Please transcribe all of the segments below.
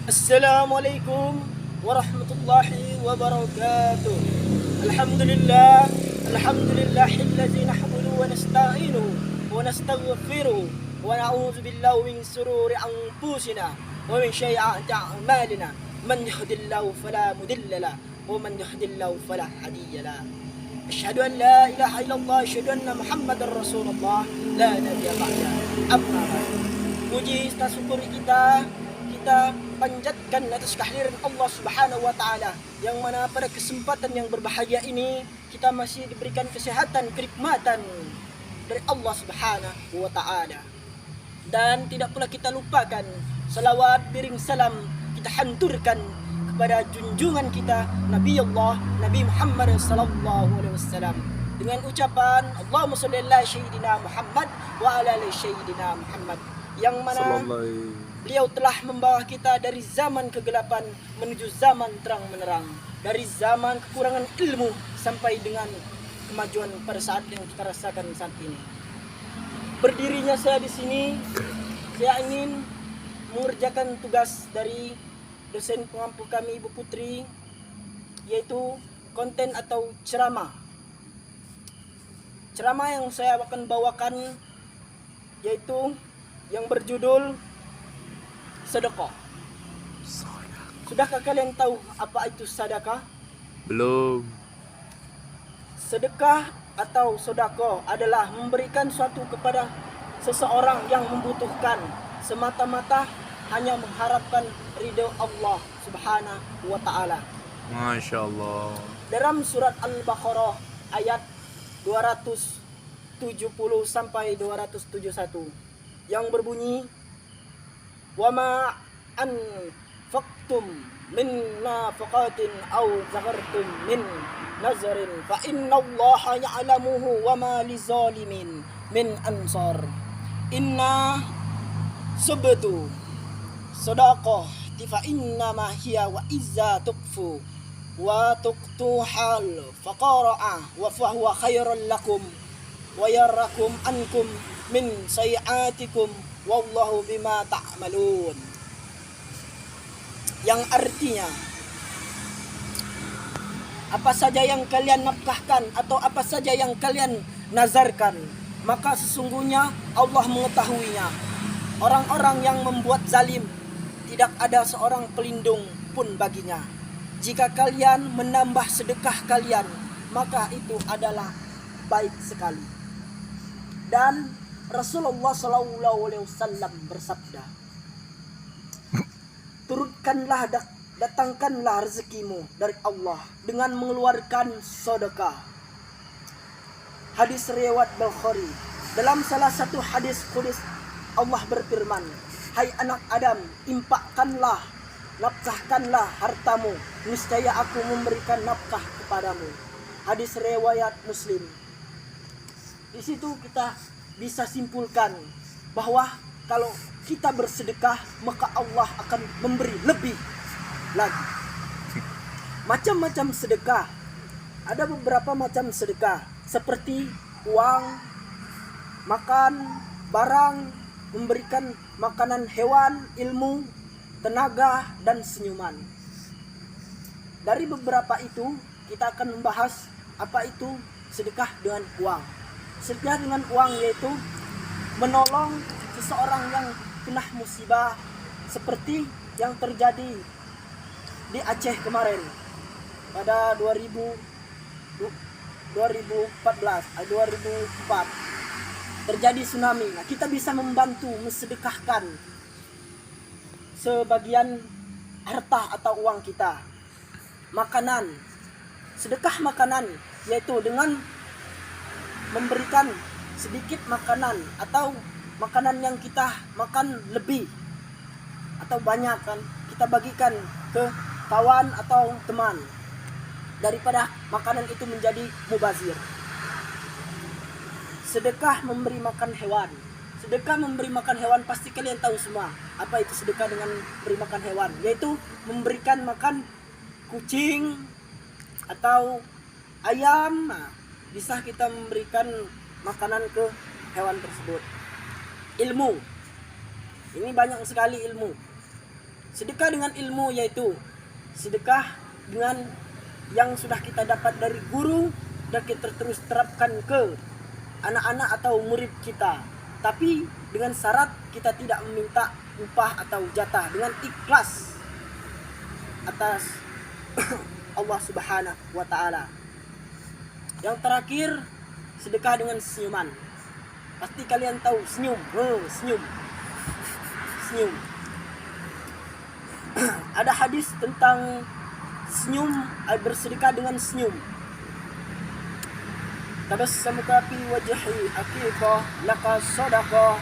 Assalamualaikum warahmatullahi wabarakatuh. Alhamdulillah, alhamdulillahilladzi nahmaduhu wa nasta'inuhu wa nastaghfiruhu wa na'udzu billahi min shururi anfusina wa min sayyi'ati a'malina. Man yahdihillahu fala mudilla lahu wa man yudlil fala hadiya lahu. Asyhadu an la ilaha illallah, asyhadu anna Muhammadar Rasulullah, la nabiyya ba'da. Amma ba'du. Puji dan syukur kita panjatkan atas kehadiran Allah Subhanahu wa taala, yang mana pada kesempatan yang berbahagia ini kita masih diberikan kesehatan, kenikmatan dari Allah Subhanahu wa taala. Dan tidak pula kita lupakan salawat piring salam kita hanturkan kepada junjungan kita Nabi Allah Nabi Muhammad sallallahu alaihi wasallam dengan ucapan Allahumma shalli ala sayyidina Muhammad wa ala ali sayyidina Muhammad, yang mana beliau telah membawa kita dari zaman kegelapan menuju zaman terang menerang, dari zaman kekurangan ilmu sampai dengan kemajuan pada saat yang kita rasakan saat ini. Berdirinya saya di sini, saya ingin mengerjakan tugas dari dosen pengampu kami Ibu Putri, yaitu konten atau ceramah. Ceramah yang saya akan bawakan yaitu yang berjudul sedekah. Sudahkah kalian tahu apa itu sedekah? Belum. Sedekah atau sedekah adalah memberikan sesuatu kepada seseorang yang membutuhkan semata-mata hanya mengharapkan ridho Allah Subhanahu wa taala. Masya Allah. Dalam surat Al-Baqarah ayat 270 sampai 271 yang berbunyi, wa ma anfaqtum min nafaqatin aw zakartum min nazarin fa innallaha ya'lamuhu wa ma lizalimin min ansar. Inna subtu sadaqah fa inna ma hiya wa izza tukfu wa tuqtuhal faqara'a wa fahuwa khairul lakum wa yarakum ankum min sayiatikum wallahu bima ta'malun. Yang artinya, apa saja yang kalian nafkahkan atau apa saja yang kalian nazarkan, maka sesungguhnya Allah mengetahuinya. Orang-orang yang membuat zalim tidak ada seorang pelindung pun baginya. Jika kalian menambah sedekah kalian, maka itu adalah baik sekali. Dan Rasulullah SAW bersabda, turutkanlah, datangkanlah rezekimu dari Allah dengan mengeluarkan sedekah. Hadis riwayat Bukhari. Dalam salah satu hadis qudsi Allah berfirman, hai anak Adam, infakkanlah, nafkahkanlah hartamu, niscaya aku memberikan nafkah kepadamu. Hadis riwayat Muslim. Di situ kita bisa simpulkan bahwa kalau kita bersedekah maka Allah akan memberi lebih lagi. Macam-macam sedekah. Ada beberapa macam sedekah seperti uang, makan, barang, memberikan makanan hewan, ilmu, tenaga, dan senyuman. Dari beberapa itu kita akan membahas apa itu sedekah dengan uang. Sedekah dengan uang yaitu menolong seseorang yang kena musibah seperti yang terjadi di Aceh kemarin pada 2004 terjadi tsunami. Nah, kita bisa membantu mensedekahkan sebagian harta atau uang kita. Makanan, sedekah makanan yaitu dengan memberikan sedikit makanan atau makanan yang kita makan lebih atau banyak kan kita bagikan ke kawan atau teman daripada makanan itu menjadi mubazir. Sedekah memberi makan hewan. Sedekah memberi makan hewan pasti kalian tahu semua. Apa itu sedekah dengan beri makan hewan? Yaitu memberikan makan kucing atau ayam. Nah, bisa kita memberikan makanan ke hewan tersebut. Ilmu. Ini banyak sekali ilmu. Sedekah dengan ilmu, yaitu sedekah dengan yang sudah kita dapat dari guru dan kita terus terapkan ke anak-anak atau murid kita. Tapi dengan syarat kita tidak meminta upah atau jatah, dengan ikhlas atas Allah Subhanahu wa taala. Yang terakhir, sedekah dengan senyuman. Pasti kalian tahu senyum. Senyum. Ada hadis tentang senyum, bersedekah dengan senyum. Tabassamuka fi wajhi aqiqah laka sadaqah.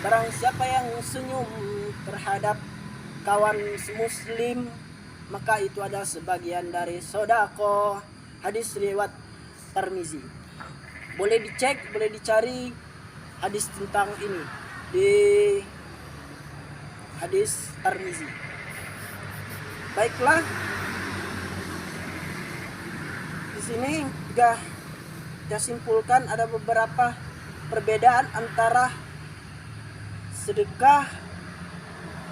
Barang siapa yang senyum terhadap kawan muslim, maka itu adalah sebagian dari sedekah. Hadis riwayat Tirmizi. Boleh dicek, boleh dicari hadis tentang ini di hadis Tirmizi. Baiklah, di sini juga kita simpulkan ada beberapa perbedaan antara sedekah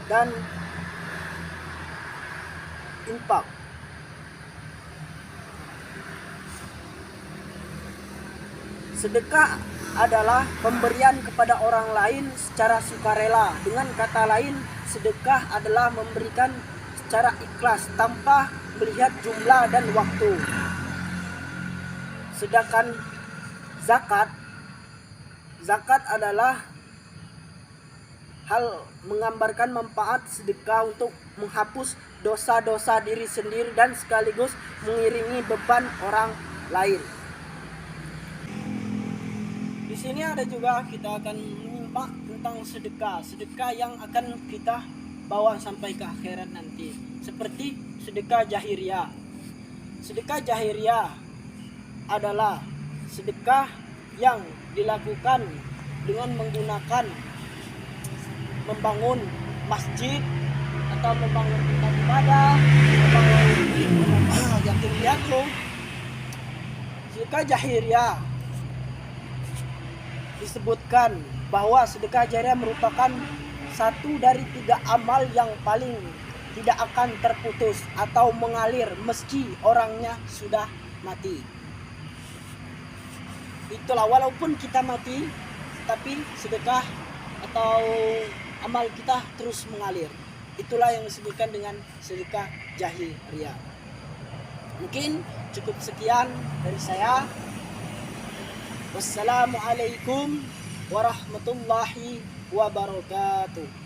dan infak. Sedekah adalah pemberian kepada orang lain secara sukarela. Dengan kata lain, sedekah adalah memberikan secara ikhlas tanpa melihat jumlah dan waktu. Sedangkan zakat adalah hal menggambarkan manfaat sedekah untuk menghapus dosa-dosa diri sendiri dan sekaligus mengiringi beban orang lain. Di sini ada juga kita akan menyimak tentang sedekah yang akan kita bawa sampai ke akhirat nanti, seperti sedekah jahiliyah. Sedekah jahiliyah adalah sedekah yang dilakukan dengan menggunakan membangun masjid atau membangun tempat ibadah, membangun yatim piatu. Sedekah jahiliyah disebutkan bahwa sedekah jariah merupakan satu dari 3 amal yang paling tidak akan terputus atau mengalir meski orangnya sudah mati. Itulah, walaupun kita mati, tapi sedekah atau amal kita terus mengalir. Itulah yang disebutkan dengan sedekah jahiliyah. Mungkin cukup sekian dari saya. Wassalamualaikum warahmatullahi wabarakatuh.